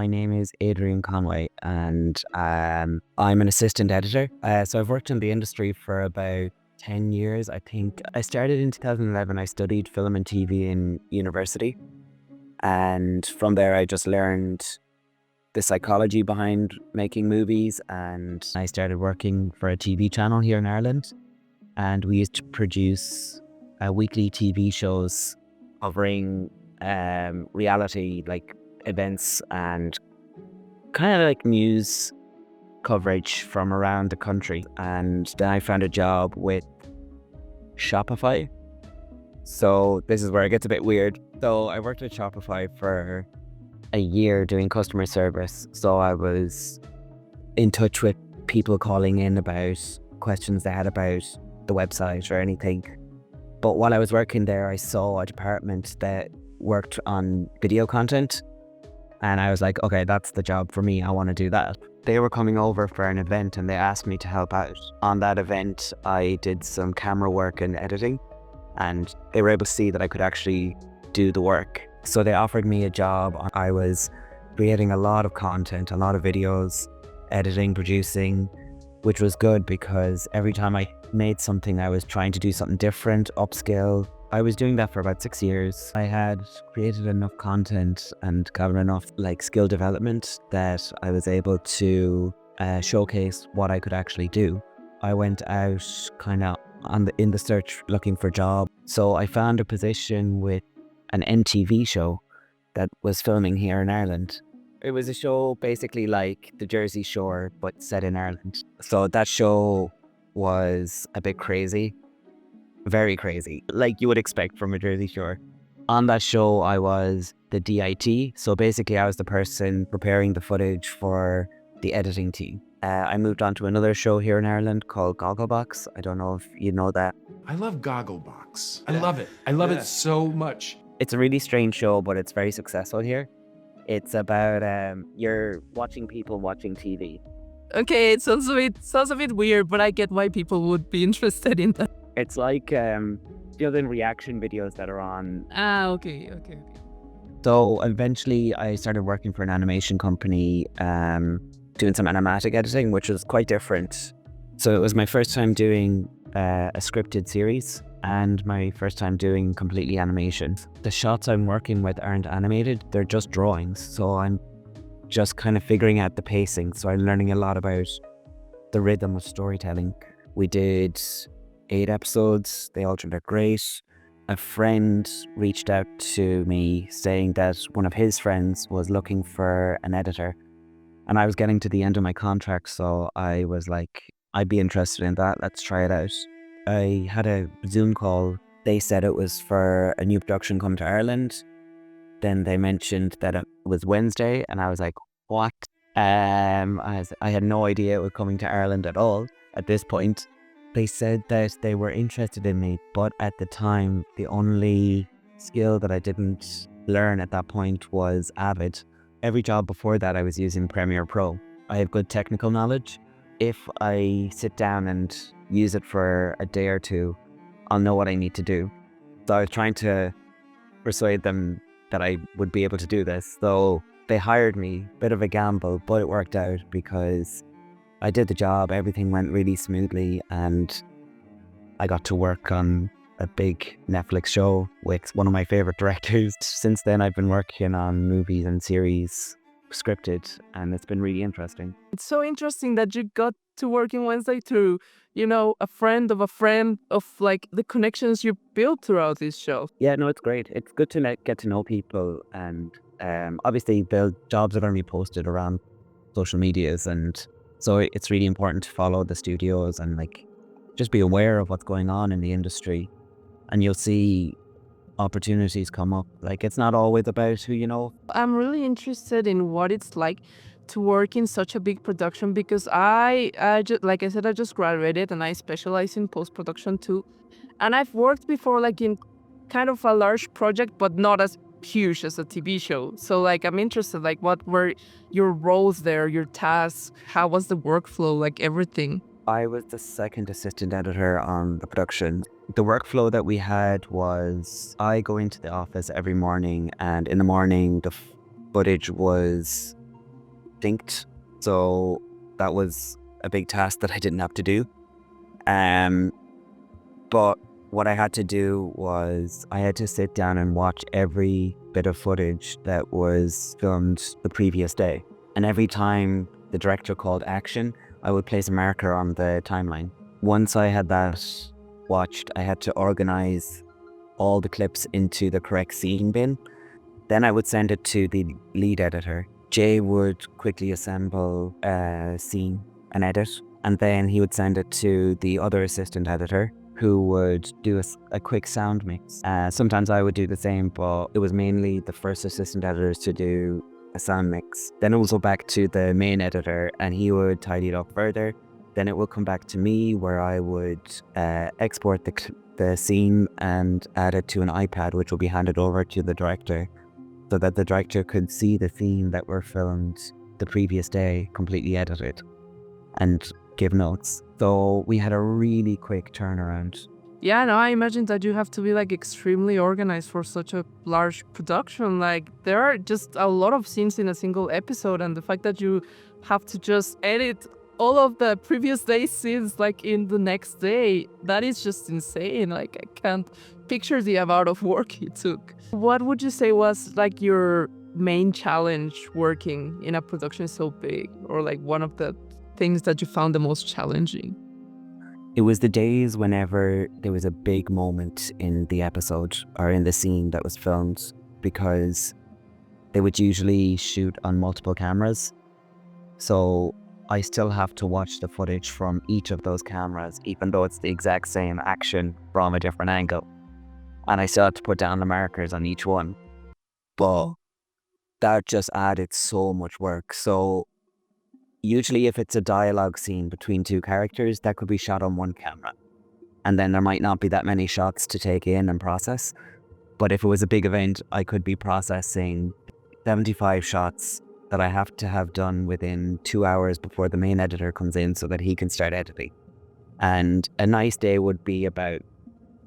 my name is Adrian Conway, and I'm an assistant editor. So I've worked in the industry for about 10 years, I think. I started in 2011. I studied film and TV in university. And from there, I just learned the psychology behind making movies. And I started working for a TV channel here in Ireland. And we used to produce weekly TV shows covering reality, like events and kind of like news coverage from around the country. And then I found a job with Shopify. So this is where it gets a bit weird. So I worked with Shopify for a year doing customer service. So I was in touch with people calling in about questions they had about the website or anything. But while I was working there, I saw a department that worked on video content. And I was like, okay, that's the job for me. I want to do that. They were coming over for an event and they asked me to help out. On that event, I did some camera work and editing, and they were able to see that I could actually do the work. So they offered me a job. I was creating a lot of content, a lot of videos, editing, producing, which was good because every time I made something, I was trying to do something different, upskill. I was doing that for about 6 years. I had created enough content and gotten enough skill development that I was able to showcase what I could actually do. I went out kind of in the search looking for a job. So I found a position with an NTV show that was filming here in Ireland. It was a show basically like the Jersey Shore, but set in Ireland. So that show was a bit crazy. Very crazy, like you would expect from a Jersey Shore. On that show, I was the DIT. So basically, I was the person preparing the footage for the editing team. I moved on to another show here in Ireland called Gogglebox. I don't know if you know that. I love Gogglebox. I love it. I love it so much. It's a really strange show, but it's very successful here. It's about you're watching people watching TV. Okay, it sounds a bit weird, but I get why people would be interested in that. It's like the reaction videos that are on. Okay. So eventually I started working for an animation company, doing some animatic editing, which was quite different. So it was my first time doing a scripted series and my first time doing completely animation. The shots I'm working with aren't animated, they're just drawings. So I'm just kind of figuring out the pacing. So I'm learning a lot about the rhythm of storytelling. We did 8 episodes, they all turned out great. A friend reached out to me saying that one of his friends was looking for an editor, and I was getting to the end of my contract, so I was like, I'd be interested in that, let's try it out. I had a Zoom call. They said it was for a new production coming to Ireland. Then they mentioned that it was Wednesday, and I was like, what? I had no idea it was coming to Ireland at all at this point. They said that they were interested in me, but at the time, the only skill that I didn't learn at that point was Avid. Every job before that, I was using Premiere Pro. I have good technical knowledge. If I sit down and use it for a day or two, I'll know what I need to do. So I was trying to persuade them that I would be able to do this. So they hired me, bit of a gamble, but it worked out because I did the job, everything went really smoothly, and I got to work on a big Netflix show with one of my favorite directors. Since then, I've been working on movies and series scripted, and it's been really interesting. It's so interesting that you got to work in Wednesday through, a friend of the connections you built throughout this show. Yeah, no, it's great. It's good to get to know people, and obviously the jobs are going to be posted around social medias, and so it's really important to follow the studios and just be aware of what's going on in the industry, and you'll see opportunities come up. It's not always about who you know. I'm really interested in what it's like to work in such a big production because I like I said, I just graduated and I specialize in post-production too. And I've worked before in kind of a large project, but not as huge as a TV show. So I'm interested, what were your roles there, your tasks, how was the workflow, everything? I was the second assistant editor on the production. The workflow that we had was I go into the office every morning, and in the morning the footage was synced. So that was a big task that I didn't have to do. But what I had to do was I had to sit down and watch every bit of footage that was filmed the previous day. And every time the director called action, I would place a marker on the timeline. Once I had that watched, I had to organize all the clips into the correct scene bin. Then I would send it to the lead editor. Jay would quickly assemble a scene and edit, and then he would send it to the other assistant editor, who would do a quick sound mix. Sometimes I would do the same, but it was mainly the first assistant editors to do a sound mix. Then it would go back to the main editor and he would tidy it up further. Then it would come back to me where I would export the scene and add it to an iPad, which will be handed over to the director so that the director could see the scene that were filmed the previous day completely edited and give notes. So we had a really quick turnaround. Yeah, no, I imagine that you have to be like extremely organized for such a large production. Like there are just a lot of scenes in a single episode, and the fact that you have to just edit all of the previous day's scenes like in the next day, that is just insane. Like I can't picture the amount of work it took. What would you say was like your main challenge working in a production so big, or like one of the things that you found the most challenging? It was the days whenever there was a big moment in the episode or in the scene that was filmed, because they would usually shoot on multiple cameras. So I still have to watch the footage from each of those cameras, even though it's the exact same action from a different angle. And I still have to put down the markers on each one. But that just added so much work. So usually if it's a dialogue scene between two characters, that could be shot on one camera. And then there might not be that many shots to take in and process. But if it was a big event, I could be processing 75 shots that I have to have done within 2 hours before the main editor comes in so that he can start editing. And a nice day would be about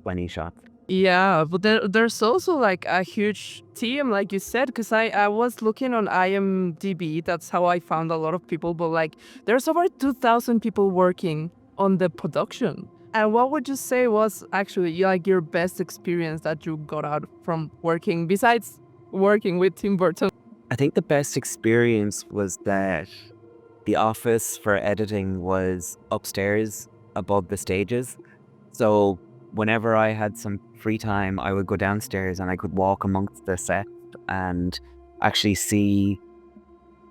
20 shots. Yeah, but there's also like a huge team, like you said, because I was looking on IMDb. That's how I found a lot of people. But like, there's over 2,000 people working on the production. And what would you say was actually like your best experience that you got out from working, besides working with Tim Burton? I think the best experience was that the office for editing was upstairs above the stages. So whenever I had some free time, I would go downstairs and I could walk amongst the set and actually see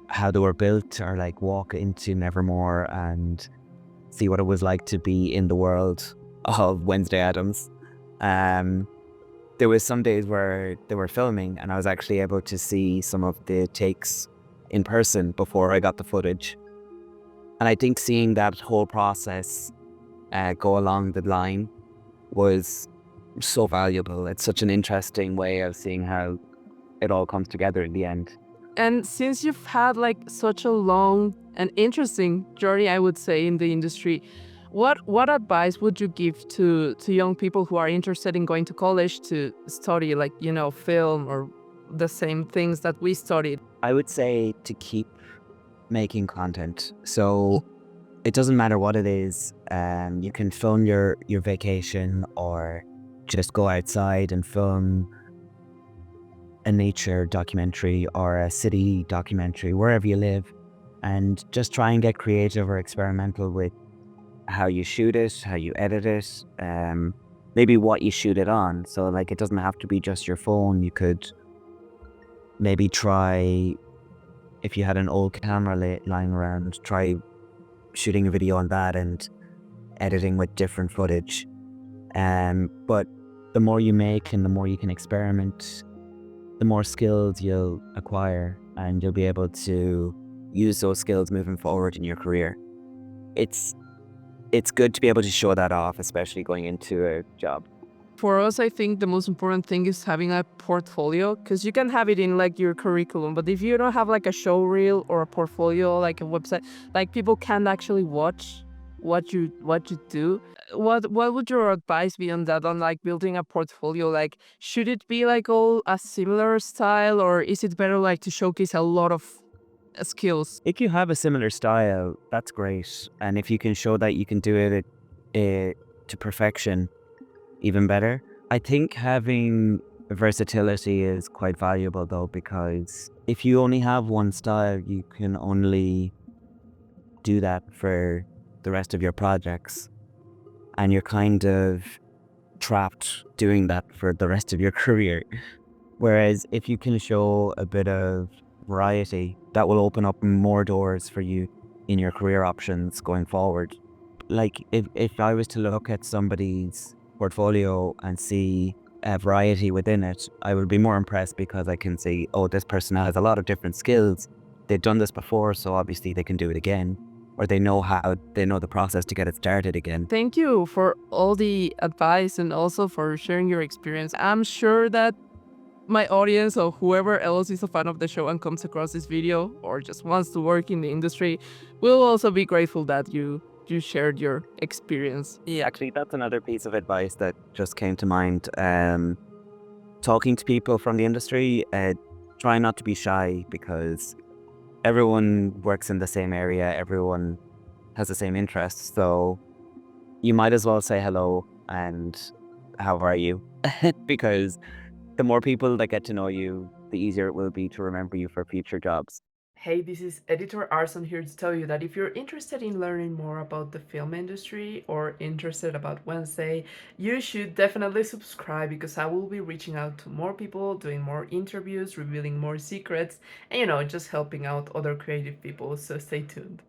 how they were built, or like walk into Nevermore and see what it was like to be in the world of Wednesday Addams. There was some days where they were filming and I was actually able to see some of the takes in person before I got the footage. And I think seeing that whole process go along the line was so valuable. It's such an interesting way of seeing how it all comes together in the end. And since you've had like such a long and interesting journey, I would say, in the industry, what advice would you give to young people who are interested in going to college to study like, film or the same things that we studied? I would say to keep making content. So it doesn't matter what it is. You can film your vacation, or just go outside and film a nature documentary or a city documentary, wherever you live, and just try and get creative or experimental with how you shoot it, how you edit it, maybe what you shoot it on. So like, it doesn't have to be just your phone. You could maybe try, if you had an old camera lying around, try shooting a video on that and editing with different footage. But the more you make and the more you can experiment, the more skills you'll acquire, and you'll be able to use those skills moving forward in your career. It's good to be able to show that off, especially going into a job. For us, I think the most important thing is having a portfolio, because you can have it in like your curriculum, but if you don't have like a show reel or a portfolio, like a website, like people can't actually watch what you do. What would your advice be on that, on like building a portfolio? Like, should it be like all a similar style, or is it better like to showcase a lot of skills. If you have a similar style, that's great. And if you can show that you can do it to perfection, even better. I think having versatility is quite valuable though, because if you only have one style, you can only do that for the rest of your projects. And you're kind of trapped doing that for the rest of your career. Whereas if you can show a bit of variety, that will open up more doors for you in your career options going forward. Like if I was to look at somebody's portfolio and see a variety within it, I would be more impressed because I can see, oh, this person has a lot of different skills. They've done this before, so obviously they can do it again. Or they know the process to get it started again. Thank you for all the advice and also for sharing your experience. I'm sure that my audience or whoever else is a fan of the show and comes across this video or just wants to work in the industry will also be grateful that you shared your experience. Yeah, actually, that's another piece of advice that just came to mind. Talking to people from the industry, try not to be shy because everyone works in the same area, everyone has the same interests. So you might as well say hello and how are you? Because the more people that get to know you, the easier it will be to remember you for future jobs. Hey, this is Editor Arson here to tell you that if you're interested in learning more about the film industry or interested about Wednesday, you should definitely subscribe because I will be reaching out to more people, doing more interviews, revealing more secrets, and just helping out other creative people. So stay tuned.